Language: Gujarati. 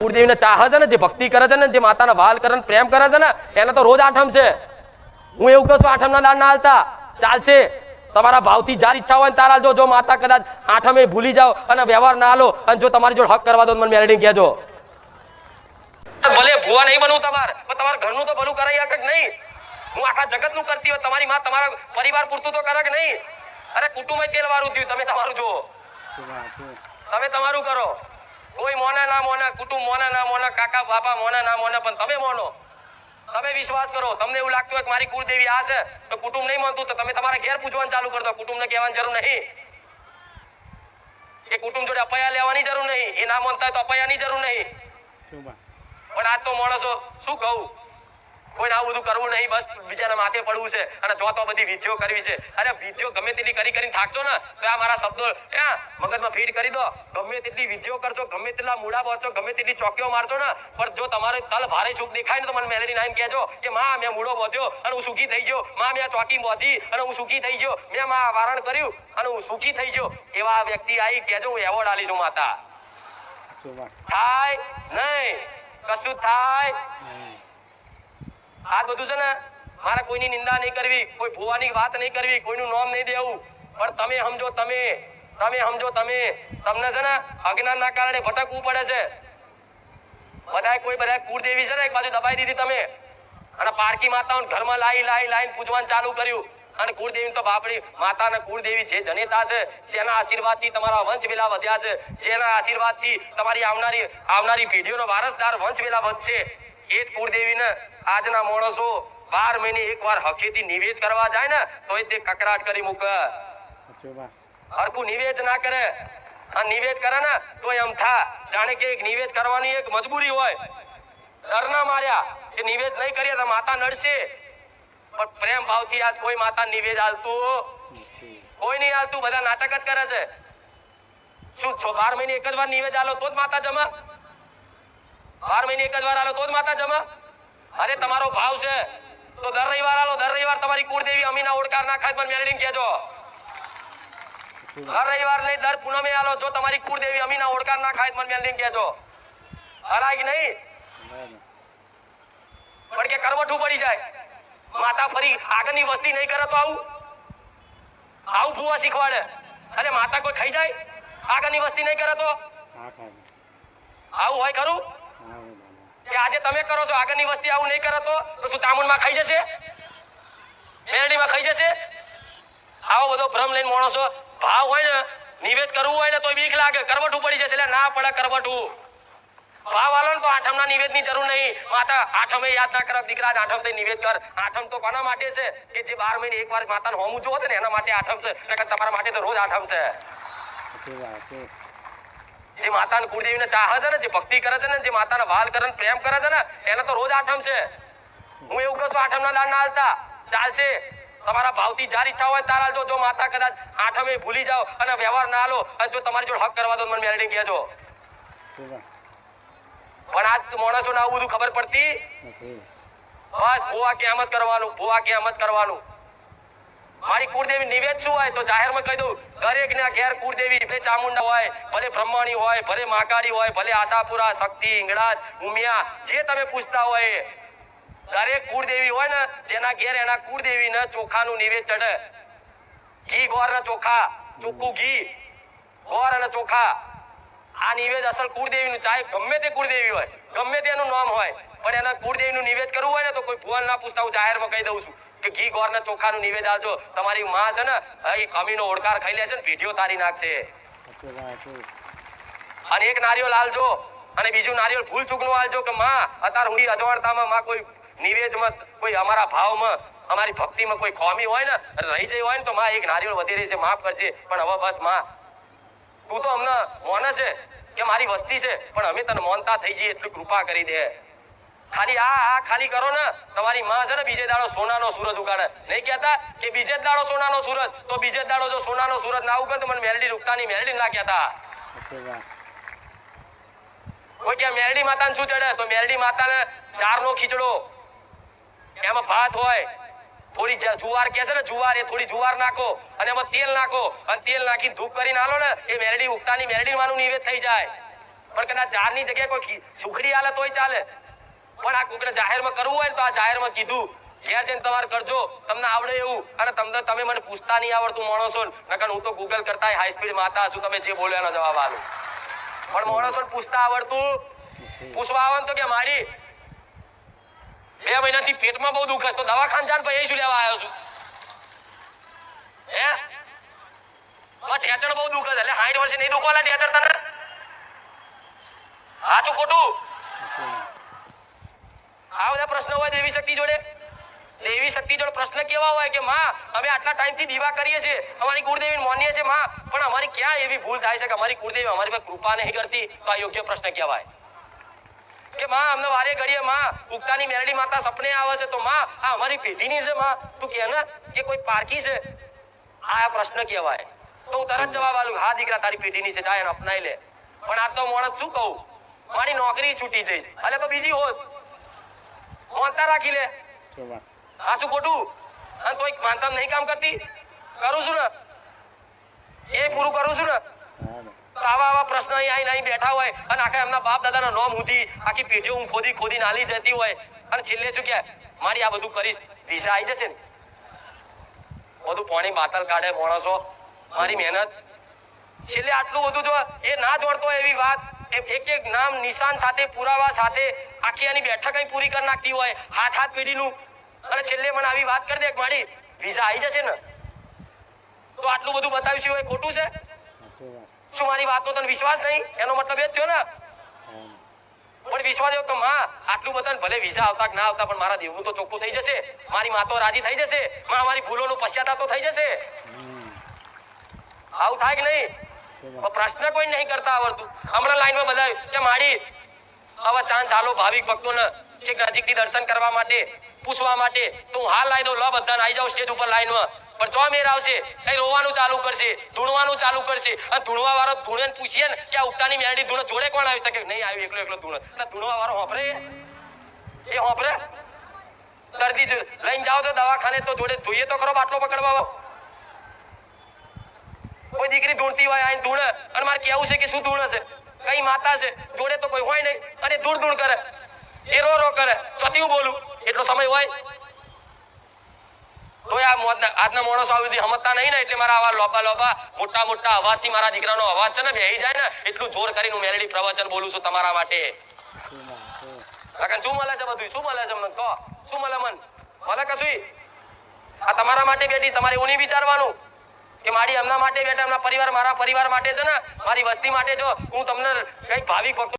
કુળદેવીને ચાહે છે ને, જે ભક્તિ કરે છે ને, જે માતાના વાલ કરે ને પ્રેમ કરે છે ને, એને તો રોજ આઠમ છે. હું એવું કહું છું, આઠમના દાન ના હાલતા ચાલશે. તમારા ભાવથી જાર ઈચ્છા હોય તાર હાલજો. જો માતા કદાચ આઠમે ભૂલી જાઓ અને વ્યવહાર ના હાલો અને જો તમારી જોડે હક કરવા દો મને મેલડી કહેજો. ભલે ભુવા નહીં બનવું તમારે, પણ તમારા ઘરનું તો ભલું કરાઈ શકે કે નહીં? હું આખા જગતનું કરતી હોય, તમારી માં તમારા પરિવાર પૂરતું તો કરે કે નહીં? અરે કુટુંબ તેલ વાળું થયું. તમે તમારું જુઓ, તમે તમારું કરો. કોઈ મોને ના મોને, કુટુંબ મોને ના મોને, કાકા બાપા મોને ના મોને, પણ તમે મોનો. તમે વિશ્વાસ કરો. તમને એવું લાગતું હોય કે મારી કુળદેવી આ છે તો કુટુંબ નહીં માનતું, તો તમે તમારા ઘેર પૂજવાનું ચાલુ કરી દો. કુટુંબને કહેવાની જરૂર નહીં. એ કુટુંબ જોડે અપયા લેવાની જરૂર નહીં. એ ના માનતા હોય તો અપયાની જરૂર નહીં. પણ આજ તો માણસો શું કહું, કોઈને આવું બધું કરવું નહીં, બસ બીજાના માથે પડવું છે અને જો તો બધી વિધિઓ કરવી છે. અરે વિધિઓ ગમે તેટલી કરીને થાકશો ને તો આ મારા શબ્દો મગજમાં ફીટ કરી દો. ગમે તેટલી વિધિઓ કરશો, ગમે તેટલા મૂડા બોચો, ગમે તેટલી ચોકીઓ મારશો ને, પણ જો તમારે તલ ભારે સુખ દેખાય ને તો મને મેલેડી નામ કહેજો કે માં મેં મૂડો બોધ્યો અને હું સુખી થઈ ગયો. માં મેં ચોકી બોધી અને હું સુખી થઈ ગયો. મેં માં વારણ કર્યું અને હું સુખી થઈ ગયો. એવા વ્યક્તિ આવી કહેજો, હું એવોર્ડ આલીશું માતા. થાય નહીં, કશું થાય. આ બધું છે ને, મારે કોઈની નિંદા નહીં કરવી, કોઈ ભુવાની વાત નહીં કરવી, કોઈનું નામ નહીં દેવું, પણ તમે સમજો, તમને છે ને અજ્ઞાનના કારણે ભટકવું પડે છે. બધા કુળદેવી છે ને એક બાજુ દબાઈ દીધી તમે અને પારકી માતાઓ ઘરમાં લાઈન પૂજવાનું ચાલુ કર્યું. અને કુળદેવી તો બાપડી માતા અને કુળદેવી જે જનેતા છે, જેના આશીર્વાદથી તમારા વંશ વેલા વધ્યા છે, જેના આશીર્વાદથી તમારી આવનારી પેઢીઓનો વારસદાર વંશ વેલા વધશે, એ જ કુળદેવીને આજના માણસો 12 મહિને એકવાર હકેથી નિવેદ કરવા જાય ને તો તે કકરાટ કરી મૂકે. હરખું નિવેદ ના કરે અને નિવેદ કરે ને તો એમ થા જાણે કે એક નિવેદ કરવાની એક મજબૂરી હોય. ડરના માર્યા કે નિવેદ નહીં કરીએ તો માતા નડશે, પણ પ્રેમ ભાવથી આજ કોઈ માતા નિવેદ આલતું કોઈ નહીં આલતું. બધા નાટક જ કરે છે. શું 12 મહિને એક જ વાર નિવેદ આલો તો જ માતા જમા? 12 મહિને એક જ વાર આલો તો જ માતા જમા? અરે તમારો ભાવ છે તો દર રવિવાર આલો. દર રવિવાર તમારી કુળદેવી અમીના ઓડકાર ના ખાય પણ મેળવીને કહેજો. દર રવિવાર નહીં, દર પૂનમે આલો. જો તમારી કુળદેવી અમીના ઓડકાર ના ખાય પણ મેળવીને કહેજો. હલાય નહીં, પણ કે કરવઠું પડી જાય. માતા ફરી આગળની વસ્તી નહીં કરે તો આવું ભૂવા શીખવાડે. અરે માતા કોઈ ખાઈ જાય? આગળની વસ્તી નહીં કરે તો આવું હોય ખરું? કે આજે તમે કરો છો, આગળની વસ્તી આવું નહીં કરે તો શું ચામુંડમાં ખાઈ જશે? મેરડીમાં ખાઈ જશે? આવો બધો ભ્રમ લઈને માણસો ભાવ હોય ને નિવેદ કરવું હોય ને તો બીક લાગે, કરવટું પડી જશે. એટલે ના પડે કરવટું. ભાવ આલો ને તો આઠમના નિવેદની જરૂર નહીં. માતા આઠમે યાદ ના કરે દીકરા, આઠમ થઈ નિવેદ કર. આઠમ તો કોના માટે છે? કે જે 12 મહિને એકવાર માતાને હોમું જોવે છે ને એના માટે આઠમ છે. તમારા માટે તો રોજ આઠમ છે. જે માતાને કુળદેવીને ચાહે છે ને, જે ભક્તિ કરે છે ને, જે માતાના વાલ કરે ને પ્રેમ કરે છે ને, એને તો રોજ આઠમ છે. હું એવું કહું છું, આઠમના દાન ના હાલતા ચાલશે. તમારા ભાવથી જાર ઈચ્છા હોય તાર હાલજો. જો માતા કદાચ આઠમે ભૂલી જાઓ અને વ્યવહાર ના હાલો અને જો તમારી જોડે હક કરવા દો મને મેલડી કહેજો. પણ આજ માણસો ને આવું બધું ખબર પડતી. બસ ભુવા કે એમ જ કરવાનું, ભુવા કે એમ જ કરવાનું. મારી કુળદેવી નિવેદ શું હોય તો જાહેરમાં કહી દઉં, દરેક ના ઘેર કુળદેવી ભલે ચામુંડા હોય, ભલે બ્રહ્માણી હોય, ભલે મહાકાળી હોય, ભલે આશાપુરા, શક્તિ, ઇંગળાજ, ઉમિયા, જે તમે પૂછતા હોય, દરેક કુળદેવી હોય ને જેના ઘેર એના કુળદેવી ને ચોખાનું નિવેદ ચડે. ઘી ગોર ના ચોખા, ચોખ્ખું ઘી, ગોર અને ચોખા. આ નિવેદ અસલ કુળદેવી નું, ચાહે ગમે તે કુળદેવી હોય, ગમે તેનું નામ હોય, પણ એના કુળદેવી નું નિવેદ કરવું હોય ને તો કોઈ ભુવન ના પૂછતા હું જાહેરમાં કહી દઉં છું કે ઘી ગોર ના ચોખા નું નિવેદ આવજો. તમારી માં છે ને એક અમીનો ઓડકાર ખાઈ લે છે ને પીઢીઓ તારી નાખશે. અને એક નારિયેળ આલજો અને બીજું નારિયેળ ભૂલ ચૂકનું આલજો કે માં અત્યારે હું અજવાળતામાં માં કોઈ નિવેદમાં, કોઈ અમારા ભાવમાં, અમારી ભક્તિમાં કોઈ ખોમી હોય ને રહી જઈ હોય ને તો માં એક નારિયેળ વધી રહી છે, માફ કરજે. પણ હવે બસ માં તું તો અમને મોને છે કે મારી વસ્તી છે, પણ અમે તને મોનતા થઈ જઈએ એટલી કૃપા કરી દે. ખાલી આ ખાલી કરો ને, તમારી માં છે ને બીજે દાડો સોનાનો સૂરજ ઉગાડે. નહીં કહેતા કે બીજે જ દાડો સોનાનો સૂરજ, તો બીજે દાડો જો સોનાનો સૂરજ ના ઉગે તો મને મેલડી રૂકતાની મેલડી ના કહેતા. કોઈ કે મેલડી માતાને શું ચડે તો મેલડી માતાને ચારનો ખીચડો, એમાં ભાત હોય, થોડી જુવાર કે છે ને જુવાર, એ થોડી જુવાર નાખો અને એમાં તેલ નાખો અને તેલ નાખીને ધૂપ કરીને આલો ને, એ મેલડી ઉગતાની મેલડી વાનું નિવેદ થઈ જાય. પણ કદાચ જારની જગ્યાએ કોઈ સુખડી આલે તોય ચાલે, પણ આ કોકને જાહેરમાં કરવું હોય ને તો આ જાહેરમાં કીધું ઘેર જઈને તમારે કરજો, તમને આવડે એવું. અને તમે મને પૂછતા નહીં આવડતું માણસો, નકર હું તો ગૂગલ કરતા હાઈ સ્પીડ માતા છું, તમે જે બોલો એનો જવાબ આલું. પણ માણસો પૂછતા આવડતું, પૂછવા આવે તો કે મારી 2 મહિનાથી પેટમાં બહુ દુખે તો દવાખાને જાન ભાઈ શું લેવા આવ્યો છું? હે ઠેચણ બહુ દુખે છે એટલે 60 વર્ષે નહીં દુખવાના ઠેચણ તને? સાચું ખોટું? આ બધા પ્રશ્ન હોય દેવી શક્તિ જોડે. દેવી શક્તિ જોડે પ્રશ્ન કેવા હોય કે માં અમે આટલા ટાઈમથી દીવા કરીએ છીએ, અમારી કુળદેવીને માનીએ છીએ માં, પણ અમારી ક્યાં એવી ભૂલ થાય છે કે અમારી કુળદેવી અમારી પર કૃપા નહીં કરતી? તો આ યોગ્ય પ્રશ્ન કહેવાય. કે માં અમને વારે ઘડીએ માં ઉગતાની મેરડી માતા સપને આવે છે, તો માં આ અમારી પેઢીની છે માં, તું કે ને કે કોઈ પારકી છે? આ પ્રશ્ન કહેવાય. તો હું તરત જવાબ આલું, હા દીકરા તારી પેઢીની છે, જા એને અપનાઈ લે. પણ આ તો માણસ શું કહું, મારી નોકરી છૂટી જઈશ એટલે તો બીજી હોત માનતા રાખી લે. આ શું ખોટું? અને તો માનતા નહીં કામ કરતી, કરું છું ને એ પૂરું કરું છું ને. આવા પ્રશ્ન અહીં બેઠા હોય અને આખા એમના બાપ દાદાના નામ સુધી આખી પેઢીઓ હું ખોદી નાલી જતી હોય, અને છેલ્લે શું કે મારી આ બધું કરીશ વિઝા આવી જશે ને. બધું પાણી બાતલ કાઢે માણસો, મારી મહેનત છેલ્લે આટલું બધું જો એ ના જોડતો એવી વાત, એક નામ નિશાન સાથે પુરાવા સાથે આખી આની બેઠક અહીં પૂરી કરી નાખતી હોય હાથ પેઢીનું, અને છેલ્લે મને આવી વાત કરી દે મારી વિઝા આવી જશે ને. તો આટલું બધું બતાવ્યું છે, ખોટું છે? શું મારી વાતનો તને વિશ્વાસ નહીં? એનો મતલબ એ જ થયો ને. પણ વિશ્વાસ એવો કે માં આટલું બધા ભલે વિઝા આવતા કે ના આવતા, પણ મારા દેવનું તો ચોખ્ખું થઈ જશે, મારી માં તો રાજી થઈ જશે, માં મારી ભૂલોનું પશ્ચાતાપ તો થઈ જશે. આવું થાય કે નહીં? પ્રશ્ન કોઈ નહીં કરતા આવડતું. હમણાં લાઈનમાં બધા કે માડી હવે ચાન્સ આલો ભાવિક ભક્તોને છેક નજીકથી દર્શન કરવા માટે, પૂછવા માટે, તો હું હાલ લાવી દઉં, લો બધાને આવી જાવ સ્ટેજ ઉપર લાઈનમાં. પણ જો મેર આવશે કઈ રોવાનું ચાલુ કરશે, ધૂણવાનું ચાલુ કરશે, અને ધૂણવા વાળો ધૂણે પૂછીએ ને કે આ ઉગતાની મેરડી ધૂણે જોડે કોણ આવ્યું? કે નહીં આવ્યું, એકલો ધૂણે. ધૂણવા વાળો હોભરે, એ હોભરે. દર્દી લઈને જાઓ તો દવાખાને તો જોડે જોઈએ તો ખરો બાટલો પકડવા. કોઈ દીકરી ધૂણતી હોય અહીં ધૂણે, અને મારે કેવું છે કે શું ધૂણે છે, કઈ માતા છે જોડે તો કોઈ હોય નહીં, અને ધૂળ કરે, એ રો કરે, ચોથી હું બોલું એટલો સમય હોય તો આજના માણસો આવી સમજતા નહીં ને. એટલે મારા આવા લોબા મોટા અવાજથી મારા દીકરાનો અવાજ છે ને બેહી જાય ને, એટલું જોર કરીને હું મેલેડી પ્રવચન બોલું છું તમારા માટે. શું મળે છે? બધું શું મળે છે મને? તો શું મળે? મને કશું. આ તમારા માટે બેઠી, તમારે એવું નહીં વિચારવાનું કે મારી એમના માટે બેઠા, એમના પરિવાર મારા પરિવાર માટે છે ને, મારી વસ્તી માટે. જો હું તમને કઈક ભાવિક ભક્તો